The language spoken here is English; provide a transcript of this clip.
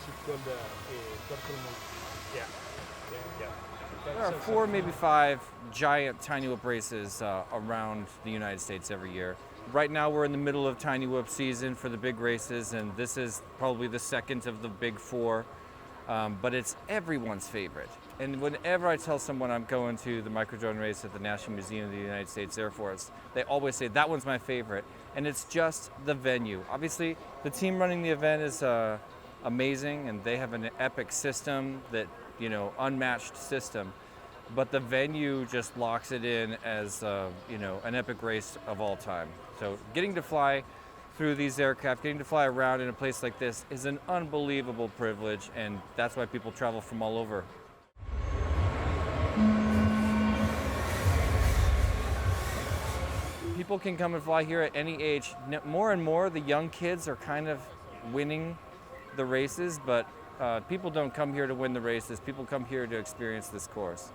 is called Perkins. Yeah, yeah. There are 4, maybe 5 giant Tiny Whoop races around the United States every year. Right now we're in the middle of Tiny Whoop season for the big races, and this is probably the second of the big 4, but it's everyone's favorite. And whenever I tell someone I'm going to the microdrone race at the National Museum of the United States Air Force, they always say that one's my favorite, and it's just the venue. Obviously, the team running the event is amazing, and they have an epic system that, unmatched system. But the venue just locks it in as, an epic race of all time. So getting to fly through these aircraft, getting to fly around in a place like this is an unbelievable privilege, and that's why people travel from all over. People can come and fly here at any age. More and more, the young kids are kind of winning the races, but people don't come here to win the races. People come here to experience this course.